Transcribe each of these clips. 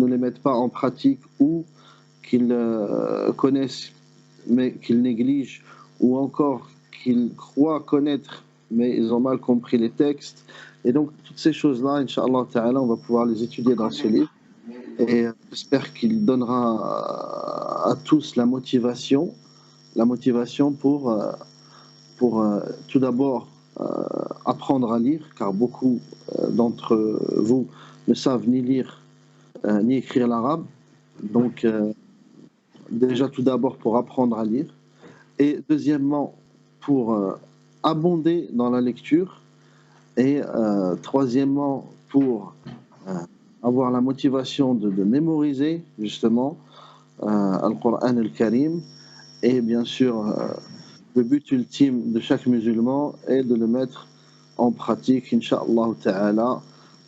ne les mettent pas en pratique ou qu'ils connaissent mais qu'ils négligent, ou encore qu'ils croient connaître mais ils ont mal compris les textes. Et donc toutes ces choses-là, Inch'Allah Ta'ala, on va pouvoir les étudier dans ce livre. Et j'espère qu'il donnera à tous la motivation pour tout d'abord apprendre à lire, car beaucoup d'entre vous ne savent ni lire ni écrire l'arabe. Donc déjà tout d'abord pour apprendre à lire, et deuxièmement pour abonder dans la lecture, et troisièmement pour avoir la motivation de mémoriser justement Al-Qur'an Al-Karim. Et bien sûr le but ultime de chaque musulman est de le mettre en pratique, Inch'Allah Ta'ala,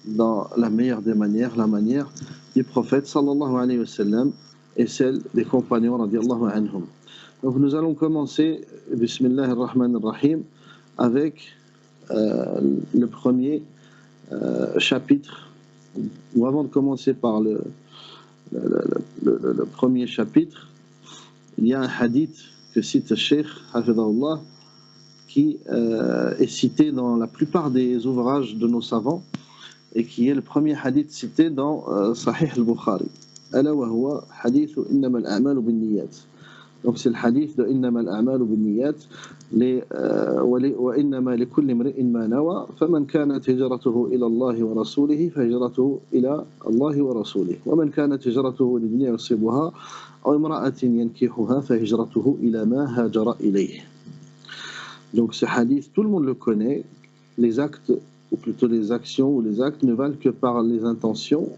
dans la meilleure des manières, la manière du prophète sallallahu alayhi wa sallam et celle des compagnons radiallahu anhum. Donc nous allons commencer, Bismillah ar-Rahman ar-Rahim, avec le premier chapitre. Ou avant de commencer par le premier chapitre, il y a un hadith que cite le Cheikh Hafidahullah, qui est cité dans la plupart des ouvrages de nos savants, et qui est le premier hadith cité dans Sahih al-Bukhari. Ala wa huwa hadith innama al-a'malu bin-niyyat. Donc c'est le hadith de innama al-a'malu bin-niyyat wa innama likulli imri'in ma nawa faman kanat hijratuhu ila Allah wa rasulihi fahijratuhu ila Allah wa rasulihi wa man kanat hijratuhu lidunya yusibuha aw imra'atin yankihuha fahijratuhu ila ma hajara ilayhi. Donc ce hadith, tout le monde le connaît. Les actes, ou plutôt les actions ou les actes, ne valent que par les intentions.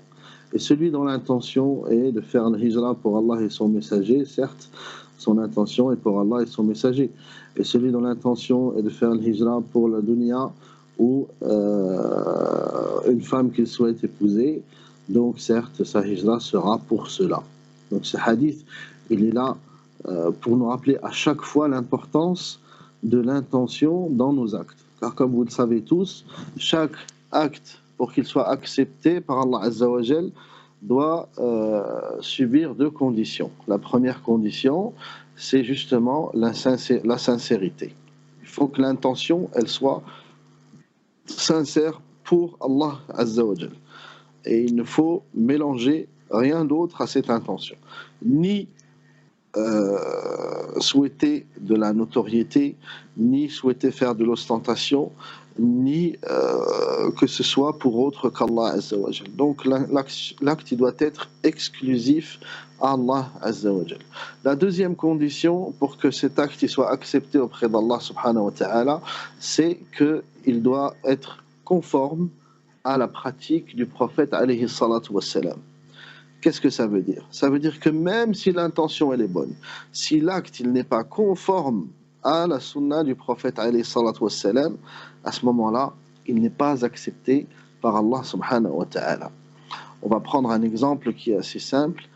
Et celui dont l'intention est de faire le hijra pour Allah et son messager, certes, son intention est pour Allah et son messager. Et celui dont l'intention est de faire le hijra pour la dunya ou une femme qu'il souhaite épouser, donc certes, sa hijra sera pour cela. Donc ce hadith, il est là pour nous rappeler à chaque fois l'importance de l'intention dans nos actes. Car comme vous le savez tous, chaque acte, pour qu'il soit accepté par Allah Azza wa Jal, doit subir deux conditions. La première condition, c'est justement la sincérité. Il faut que l'intention, elle soit sincère pour Allah Azza wa Jal. Et il ne faut mélanger rien d'autre à cette intention. Ni souhaiter de la notoriété, ni souhaiter faire de l'ostentation, ni que ce soit pour autre qu'Allah Azza wa Jal. Donc l'acte il doit être exclusif à Allah Azza wa Jal. La deuxième condition pour que cet acte il soit accepté auprès d'Allah subhanahu wa ta'ala, c'est qu'il doit être conforme à la pratique du prophète alayhi salatu wassalam. Qu'est-ce que ça veut dire? Ça veut dire que même si l'intention elle est bonne, si l'acte il n'est pas conforme à la sunna du prophète alayhi salatu wassalam, à ce moment-là, il n'est pas accepté par Allah subhanahu wa ta'ala. On va prendre un exemple qui est assez simple,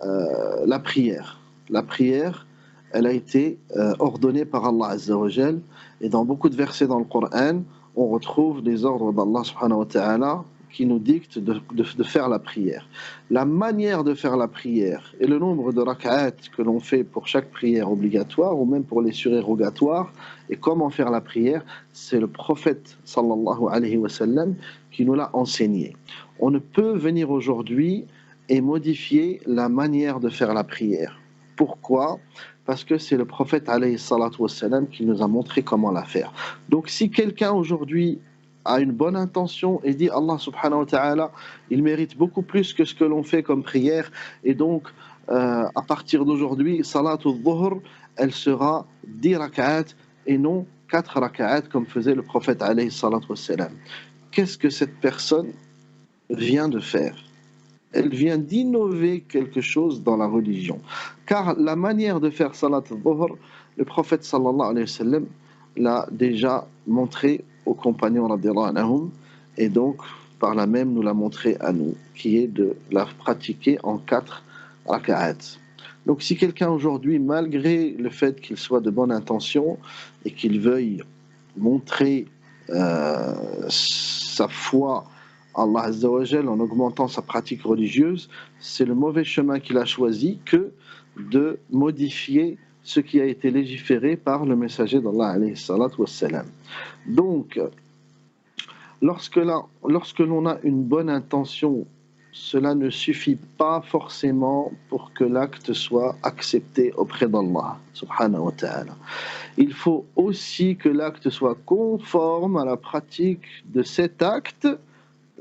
la prière. La prière, elle a été ordonnée par Allah azza wa jal, et dans beaucoup de versets dans le Coran, on retrouve des ordres d'Allah subhanahu wa ta'ala qui nous dicte de faire la prière. La manière de faire la prière et le nombre de rak'at que l'on fait pour chaque prière obligatoire ou même pour les surérogatoires et comment faire la prière, c'est le prophète sallallahu alayhi wa sallam qui nous l'a enseigné. On ne peut venir aujourd'hui et modifier la manière de faire la prière. Pourquoi ? Parce que c'est le prophète alayhi salatu wa sallam qui nous a montré comment la faire. Donc si quelqu'un aujourd'hui a une bonne intention et dit Allah subhanahu wa ta'ala, il mérite beaucoup plus que ce que l'on fait comme prière, et donc à partir d'aujourd'hui, salatul dhuhr, elle sera 10 rak'at et non 4 rak'at comme faisait le prophète alayhi salatu wa salam. Qu'est-ce que cette personne vient de faire? Elle vient d'innover quelque chose dans la religion. Car la manière de faire salatul dhuhr, le prophète sallallahu alayhi wa sallam l'a déjà montré aux compagnons radiallahu anhum, et donc par là même nous l'a montré à nous, qui est de la pratiquer en 4 rak'at. Donc si quelqu'un aujourd'hui, malgré le fait qu'il soit de bonne intention et qu'il veuille montrer sa foi Allah Azza wa Jal en augmentant sa pratique religieuse, c'est le mauvais chemin qu'il a choisi que de modifier ce qui a été légiféré par le messager d'Allah alayhi salatu wassalam. Donc, lorsque l'on a une bonne intention, cela ne suffit pas forcément pour que l'acte soit accepté auprès d'Allah subhanahu wa ta'ala. Il faut aussi que l'acte soit conforme à la pratique de cet acte,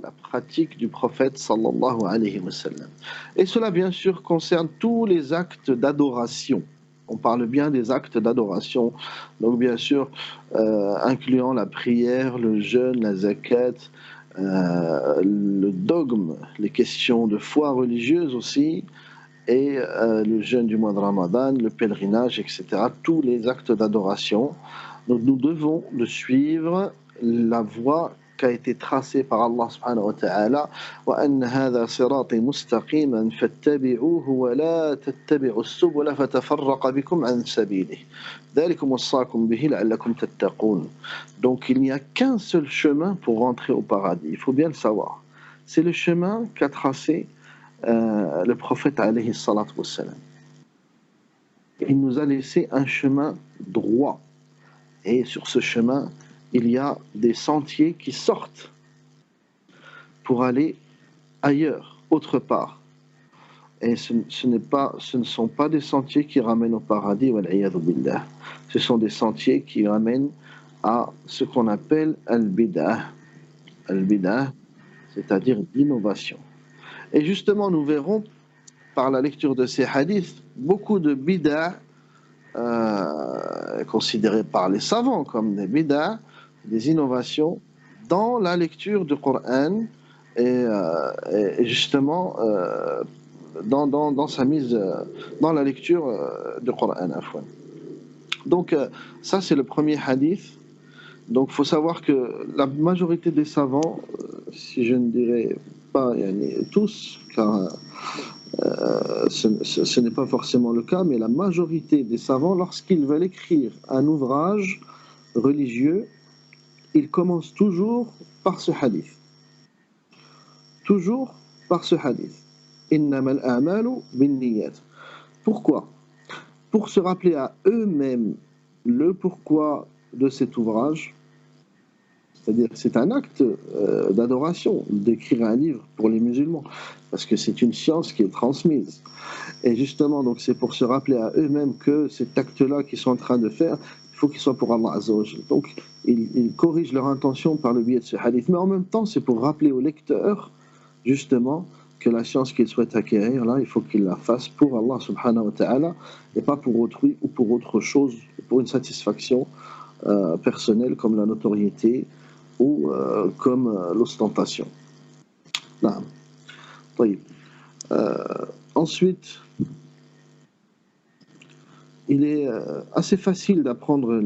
la pratique du prophète sallallahu alayhi wa sallam. Et cela bien sûr concerne tous les actes d'adoration. On parle bien des actes d'adoration, donc bien sûr incluant la prière, le jeûne, la zakat, le dogme, les questions de foi religieuse aussi, et le jeûne du mois de Ramadan, le pèlerinage, etc. Tous les actes d'adoration. Donc nous devons de suivre la voie qui a été tracée par Allah subhanahu wa ta'ala. وَأَنَّ هَذَا صِرَاطِي مُسْتَقِيمًا فَاتَّبِعُوهُ وَلَا تَتَّبِعُوا السُّبُلَ فَتَفَرَّقَ بِكُمْ عَنْ سَبِيلِهِ ذَلِكُمْ وَصَّاكُمْ بِهِ لَعَلَّكُمْ تَتَّقُونَ. Donc il n'y a qu'un seul chemin pour rentrer au paradis, il faut bien le savoir. C'est le chemin qu'a tracé le prophète alayhi salatu wassalam. Il nous a laissé un chemin droit. Et sur ce chemin, il y a des sentiers qui sortent pour aller ailleurs, autre part. Et ce ne sont pas des sentiers qui ramènent au paradis, wal'iyadhu billah. Ce sont des sentiers qui ramènent à ce qu'on appelle al-bid'ah. Al-bid'ah, c'est-à-dire l'innovation. Et justement, nous verrons par la lecture de ces hadiths beaucoup de bid'ah considérées par les savants comme des bid'ah, des innovations dans la lecture du Coran et justement dans sa mise dans la lecture du Coran. Donc ça c'est le premier hadith. Donc il faut savoir que la majorité des savants, si je ne dirais pas tous, car ce n'est pas forcément le cas, mais la majorité des savants, lorsqu'ils veulent écrire un ouvrage religieux, ils commencent toujours par ce hadith. Toujours par ce hadith. Innamal a'malu binniyat. Pourquoi? Pour se rappeler à eux-mêmes le pourquoi de cet ouvrage. C'est-à-dire que c'est un acte d'adoration d'écrire un livre pour les musulmans, parce que c'est une science qui est transmise. Et justement, donc c'est pour se rappeler à eux-mêmes que cet acte-là qu'ils sont en train de faire, il faut qu'il soit pour Allah Azza wa Jal. Donc ils corrigent leur intention par le biais de ce hadith. Mais en même temps, c'est pour rappeler au lecteur, justement, que la science qu'ils souhaitent acquérir, là, il faut qu'ils la fassent pour Allah subhanahu wa ta'ala, et pas pour autrui ou pour autre chose, pour une satisfaction personnelle comme la notoriété, ou comme l'ostentation. Ensuite, il est assez facile d'apprendre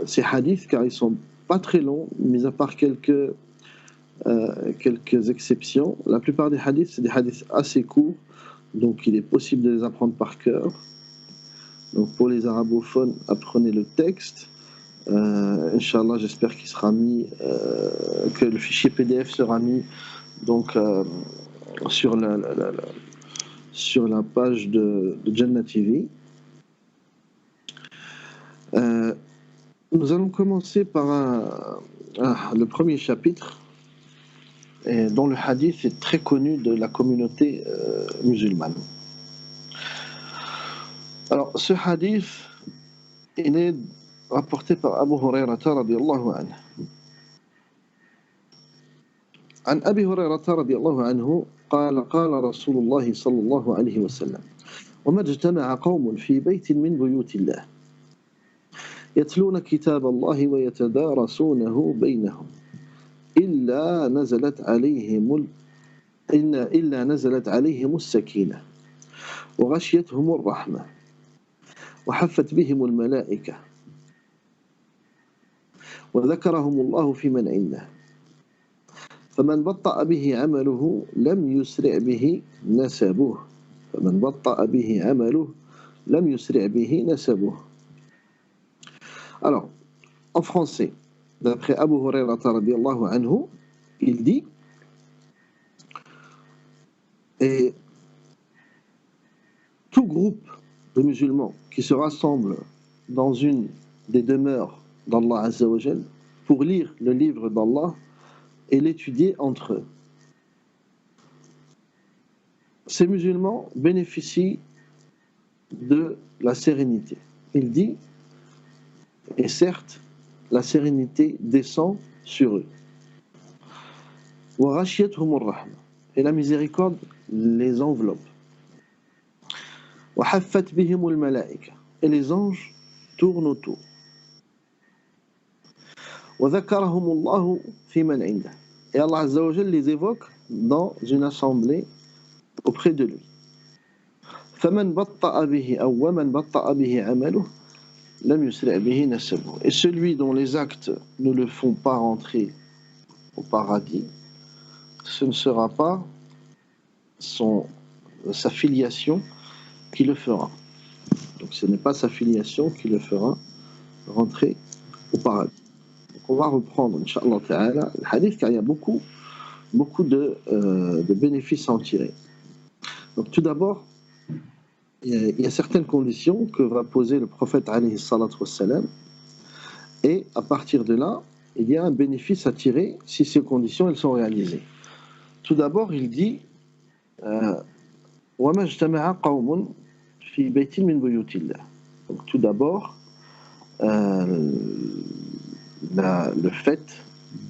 ces hadiths car ils ne sont pas très longs, mis à part quelques exceptions. La plupart des hadiths, c'est des hadiths assez courts, donc il est possible de les apprendre par cœur. Donc pour les arabophones, apprenez le texte. Inch'Allah, j'espère qu'il sera mis, que le fichier PDF sera mis donc sur la page de Jannah TV. Nous allons commencer par le premier chapitre, dont le hadith est très connu de la communauté musulmane. Alors, ce hadith, il est rapporté par Abu Hurairah radiyallahu anhu. عن أبي هريرة رضي الله عنه قال قال رسول الله صلى الله عليه وسلم وما اجتمع قوم في بيت من بيوت الله يتلون كتاب الله ويتدارسونه بينهم إلا نزلت عليهم السكينة وغشيتهم الرحمة وحفت بهم الملائكة وذكرهم الله في من عنده فمن بطأ به عمله لم يسرع به نسبه فمن بطأ به عمله لم يسرع به نسبه. Alors, en français, d'après Abu Hurairah radiyallahu anhu, il dit Et tout groupe de musulmans qui se rassemblent dans une des demeures d'Allah Azza wa Jal pour lire le livre d'Allah et l'étudier entre eux. Ces musulmans bénéficient de la sérénité. Il dit, et certes, la sérénité descend sur eux. Et la miséricorde les enveloppe. Et les anges tournent autour. Et Allah Azza wa Jal les évoque dans une assemblée auprès de lui. Et celui dont les actes ne le font pas rentrer au paradis, ce ne sera pas sa filiation qui le fera. Donc ce n'est pas sa filiation qui le fera rentrer au paradis. Donc on va reprendre, Inch'Allah Ta'ala, le hadith, car il y a beaucoup de bénéfices à en tirer. Donc tout d'abord, il y a certaines conditions que va poser le prophète alayhi salatu wassalam, et à partir de là, il y a un bénéfice à tirer si ces conditions elles sont réalisées. Tout d'abord, il dit وَمَا اجْتَمَعَ قَوْمٌ فِي بَيْتٍ مِنْ بُيُوتِ اللَّهِ. Donc tout d'abord, le fait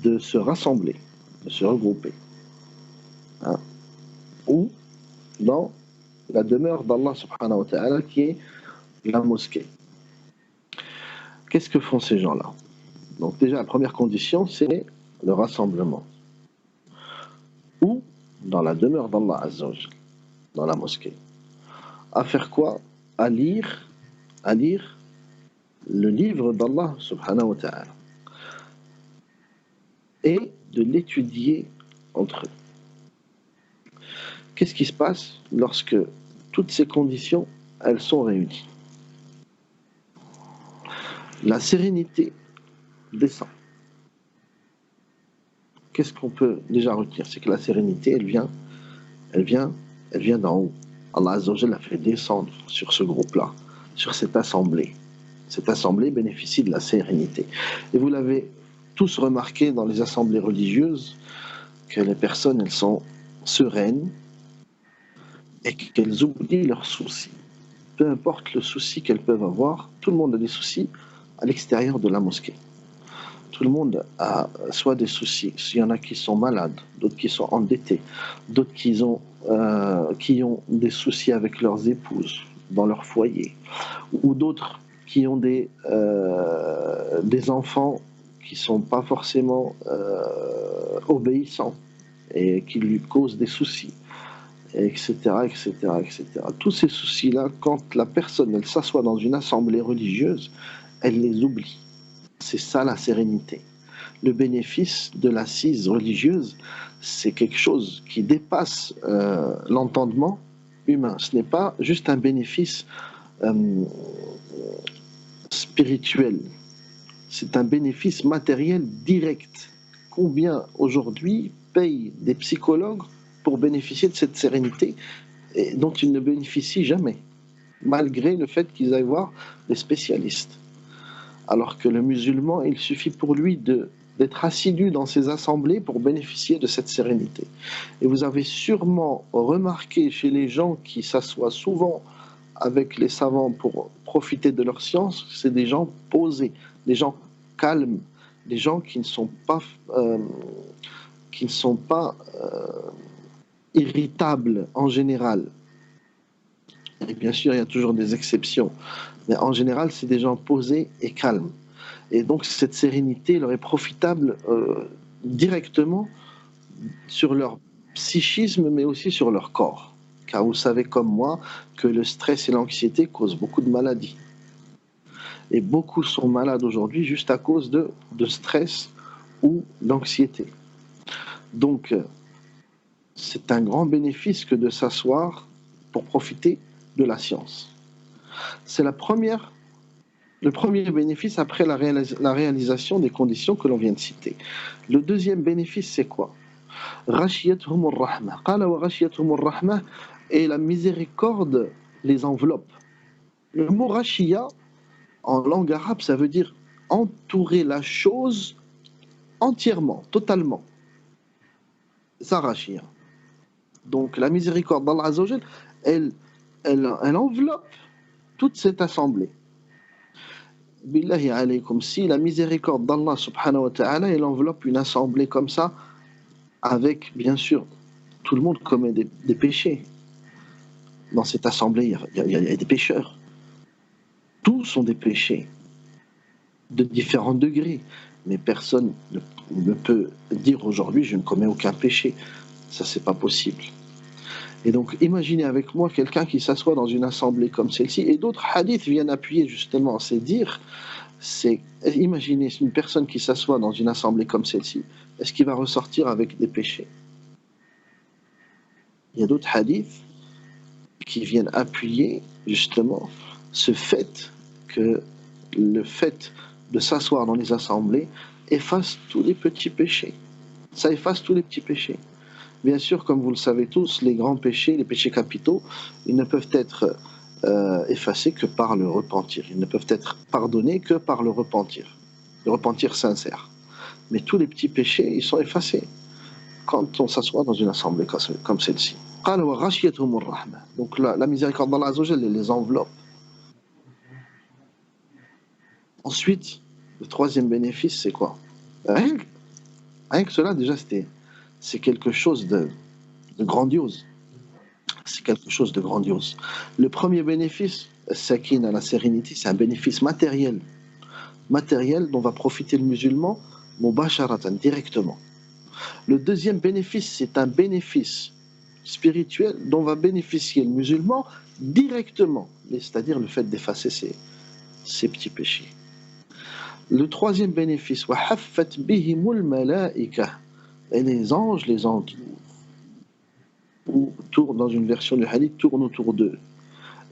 de se rassembler, de se regrouper, ou dans la demeure d'Allah subhanahu wa ta'ala qui est la mosquée. Qu'est-ce que font ces gens-là? Donc déjà la première condition c'est le rassemblement. Ou dans la demeure d'Allah Azza wa Jal, dans la mosquée. À faire quoi? À lire le livre d'Allah subhanahu wa ta'ala et de l'étudier entre eux. Qu'est-ce qui se passe lorsque toutes ces conditions elles sont réunies? La sérénité descend. Qu'est-ce qu'on peut déjà retenir? C'est que la sérénité elle vient d'en haut. Allah Azza wa Jalla a fait descendre sur ce groupe-là, sur cette assemblée. Cette assemblée bénéficie de la sérénité. Et vous l'avez tous remarqué dans les assemblées religieuses, que les personnes elles sont sereines et qu'elles oublient leurs soucis. Peu importe le souci qu'elles peuvent avoir, tout le monde a des soucis à l'extérieur de la mosquée. Tout le monde a soit des soucis, il y en a qui sont malades, d'autres qui sont endettés, d'autres qui ont des soucis avec leurs épouses dans leur foyer, ou d'autres qui ont des enfants qui ne sont pas forcément obéissants et qui lui causent des soucis, etc., etc., etc. Tous ces soucis-là, quand la personne elle s'assoit dans une assemblée religieuse, elle les oublie. C'est ça la sérénité. Le bénéfice de l'assise religieuse, c'est quelque chose qui dépasse l'entendement humain. Ce n'est pas juste un bénéfice spirituel, c'est un bénéfice matériel direct. Combien aujourd'hui payent des psychologues pour bénéficier de cette sérénité dont ils ne bénéficient jamais, malgré le fait qu'ils aillent voir des spécialistes? Alors que le musulman, il suffit pour lui d'être assidu dans ses assemblées pour bénéficier de cette sérénité. Et vous avez sûrement remarqué chez les gens qui s'assoient souvent avec les savants pour profiter de leur science, c'est des gens posés, des gens calmes, des gens qui ne sont pas irritables en général. Et bien sûr, il y a toujours des exceptions. Mais en général, c'est des gens posés et calmes. Et donc, cette sérénité leur est profitable directement sur leur psychisme, mais aussi sur leur corps. Car vous savez comme moi que le stress et l'anxiété causent beaucoup de maladies. Et beaucoup sont malades aujourd'hui juste à cause de stress ou d'anxiété. Donc, c'est un grand bénéfice que de s'asseoir pour profiter de la science. C'est le premier bénéfice après la réalisation des conditions que l'on vient de citer. Le deuxième bénéfice, c'est quoi? غشيتهم الرحمة قال وغشيتهم الرحمة et la miséricorde les enveloppe. Le mot rachia en langue arabe ça veut dire entourer la chose entièrement, totalement. Ça rachia. Donc la miséricorde d'Allah Azza wa Jal, elle enveloppe toute cette assemblée. Billahi alaykum, si la miséricorde d'Allah subhanahu wa ta'ala, elle enveloppe une assemblée comme ça, avec, bien sûr, tout le monde commet des péchés. Dans cette assemblée, il y a des pécheurs. Tous sont des péchés, de différents degrés. Mais personne ne peut dire aujourd'hui, je ne commets aucun péché. Ça, c'est pas possible. Et donc, imaginez avec moi quelqu'un qui s'assoit dans une assemblée comme celle-ci, et d'autres hadiths viennent appuyer justement ces dires. Imaginez une personne qui s'assoit dans une assemblée comme celle-ci, est-ce qu'il va ressortir avec des péchés? Il y a d'autres hadiths qui viennent appuyer justement ce fait que le fait de s'asseoir dans les assemblées efface tous les petits péchés. Ça efface tous les petits péchés. Bien sûr, comme vous le savez tous, les grands péchés, les péchés capitaux, ils ne peuvent être effacés que par le repentir. Ils ne peuvent être pardonnés que par le repentir sincère. Mais tous les petits péchés, ils sont effacés quand on s'assoit dans une assemblée comme celle-ci. Donc la miséricorde d'Allah Azza wa Jalla les enveloppe. Ensuite, le troisième bénéfice, c'est quoi? Rien que cela, déjà, c'est quelque chose de grandiose. C'est quelque chose de grandiose. Le premier bénéfice, sakina, la sérénité, c'est un bénéfice matériel. Matériel dont va profiter le musulman, mubasharatan, directement. Le deuxième bénéfice, c'est un bénéfice spirituel dont va bénéficier le musulman directement, c'est-à-dire le fait d'effacer ses petits péchés. Le troisième bénéfice, وَحَفَّتْ بِهِمُ الْمَلَائِكَةِ, et les anges les entourent. Ou tournent, dans une version du hadith, tournent autour d'eux.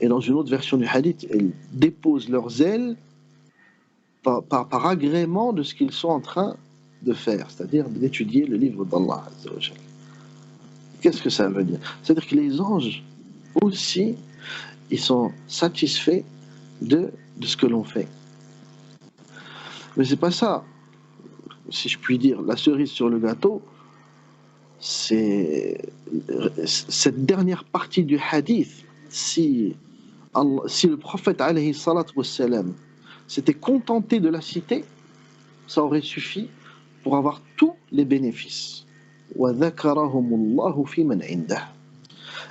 Et dans une autre version du hadith, ils déposent leurs ailes par agrément de ce qu'ils sont en train de faire, c'est-à-dire d'étudier le livre d'Allah Azza wa Jal. Qu'est-ce que ça veut dire? C'est-à-dire que les anges aussi, ils sont satisfaits de ce que l'on fait. Mais c'est pas ça, si je puis dire, la cerise sur le gâteau, c'est cette dernière partie du hadith. Si le prophète alayhi salatu wassalam s'était contenté de la citer, ça aurait suffi pour avoir tous les bénéfices.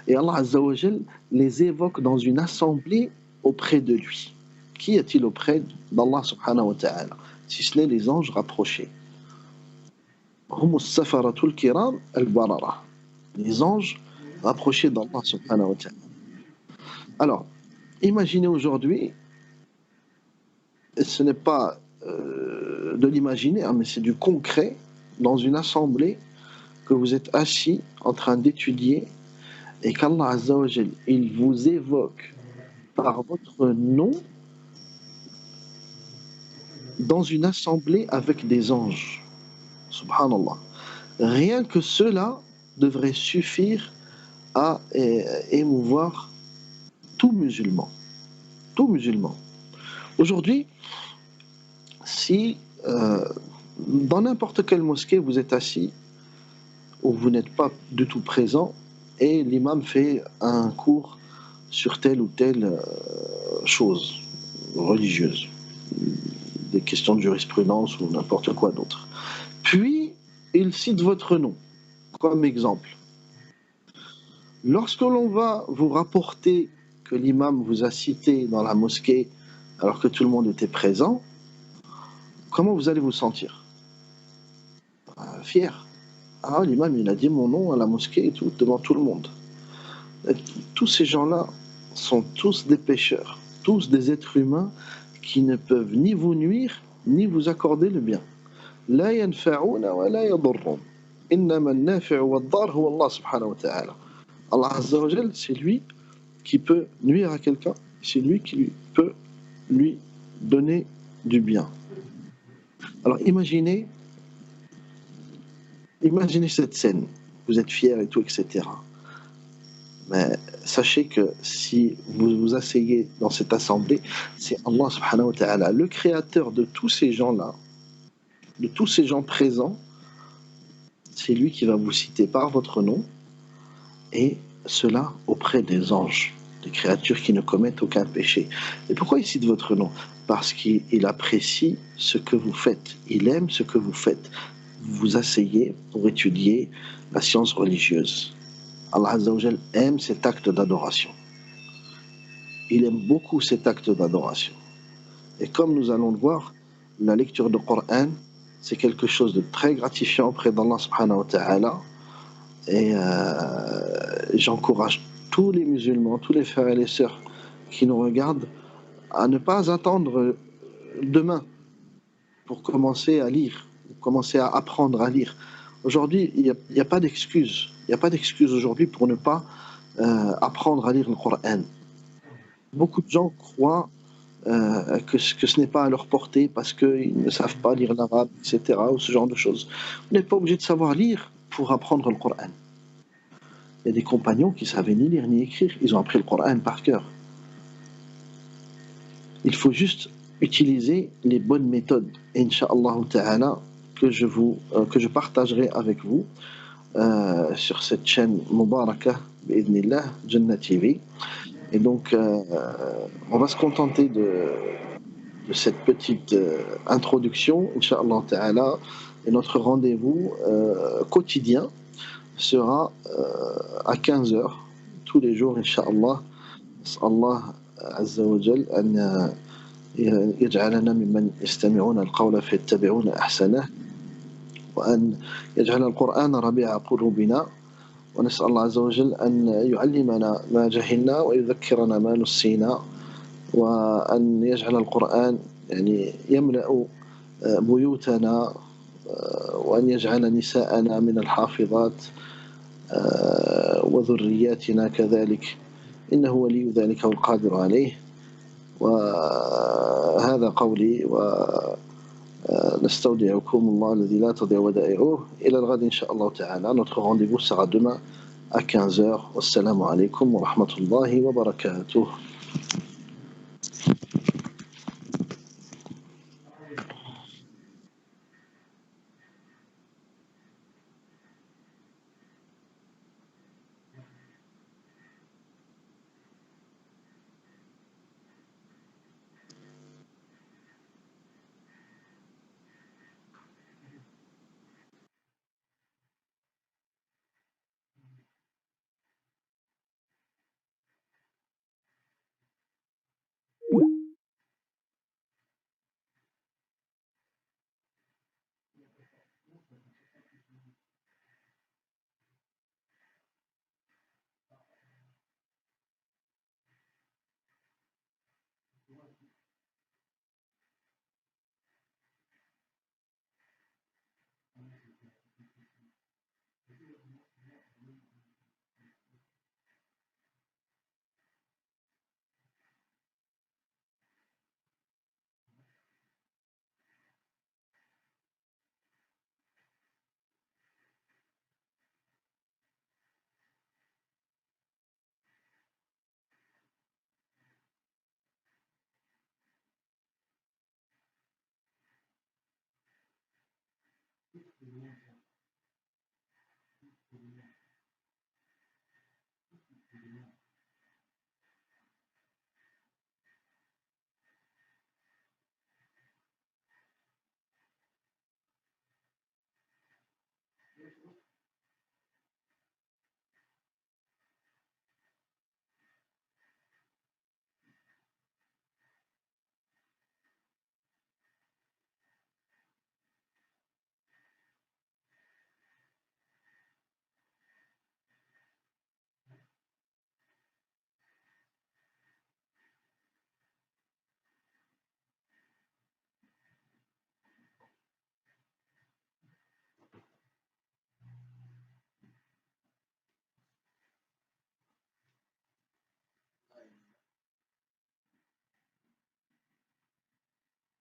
Et Allah Azza wa Jal les évoque dans une assemblée auprès de lui. Qui est-il auprès d'Allah subhanahu wa ta'ala, si ce n'est les anges rapprochés? Les anges rapprochés d'Allah subhanahu wa ta'ala. Alors, imaginez aujourd'hui, ce n'est pas de l'imaginaire, mais c'est du concret, dans une assemblée, que vous êtes assis en train d'étudier et qu'Allah Azza wa Jal, il vous évoque par votre nom dans une assemblée avec des anges. Subhanallah. Rien que cela devrait suffire à émouvoir tout musulman. Tout musulman. Aujourd'hui, si dans n'importe quelle mosquée vous êtes assis, où vous n'êtes pas du tout présent, et l'imam fait un cours sur telle ou telle chose religieuse, des questions de jurisprudence ou n'importe quoi d'autre. Puis, il cite votre nom comme exemple. Lorsque l'on va vous rapporter que l'imam vous a cité dans la mosquée alors que tout le monde était présent, comment vous allez vous sentir? Fier. Ah, l'imam, il a dit mon nom à la mosquée et tout, devant tout le monde. Et tous ces gens-là sont tous des pécheurs, tous des êtres humains qui ne peuvent ni vous nuire, ni vous accorder le bien. La yanfa'una wa la yadurrun. Innama an-nafi'u wad-dar huwa Allah subhanahu wa ta'ala. Allah Azza wa Jal, c'est lui qui peut nuire à quelqu'un, c'est lui qui peut lui donner du bien. Alors imaginez cette scène. vous êtes fiers et tout, etc. Mais sachez que si vous vous asseyez dans cette assemblée, c'est Allah subhanahu wa ta'ala, le créateur de tous ces gens-là, de tous ces gens présents, c'est lui qui va vous citer par votre nom, et cela auprès des anges, des créatures qui ne commettent aucun péché. Et pourquoi il cite votre nom? Parce qu'il apprécie ce que vous faites, il aime ce que vous faites. Vous vous asseyez pour étudier la science religieuse. Allah Azza wa Jal aime cet acte d'adoration. Il aime beaucoup cet acte d'adoration. Et comme nous allons le voir, la lecture du Coran, c'est quelque chose de très gratifiant auprès d'Allah subhanahu wa ta'ala. Et j'encourage tous les musulmans, tous les frères et les sœurs qui nous regardent à ne pas attendre demain pour commencer à lire, pour commencer à apprendre à lire. Aujourd'hui, il n'y a pas d'excuse. Il n'y a pas d'excuse aujourd'hui pour ne pas apprendre à lire le Coran. Beaucoup de gens croient que ce n'est pas à leur portée parce qu'ils ne savent pas lire l'arabe, etc., ou ce genre de choses. Vous n'êtes pas obligé de savoir lire pour apprendre le Coran. Il y a des compagnons qui savaient ni lire ni écrire, ils ont appris le Coran par cœur. Il faut juste utiliser les bonnes méthodes, Inch'Allah ta'ala, que je partagerai avec vous sur cette chaîne Mubarakah, bi'idhnillah, Jannah TV. Et donc, on va se contenter de cette petite introduction, Inch'Allah ta'ala, et notre rendez-vous quotidien sera à 15 heures tous les jours, Inch'Allah. Allah Azza wa Jal أن يجعلنا ممن يستمعون القول فيتبعون أحسنه وأن يجعل القرآن ربيع قلوبنا ونسأل الله عز وجل أن يعلمنا ما جهلنا ويذكرنا ما نسينا وأن يجعل القرآن يعني يملأ بيوتنا وأن يجعل نساءنا من الحافظات وذرياتنا كذلك إنه ولي ذلك والقادر عليه وهذا قولي ونستودعكم الله الذي لا تضيع ودائعه إلى الغد إن شاء الله تعالى. Notre rendez-vous sera demain à 15 heures. Wassalamu alaikum wa rahmatullahi wa barakatuh.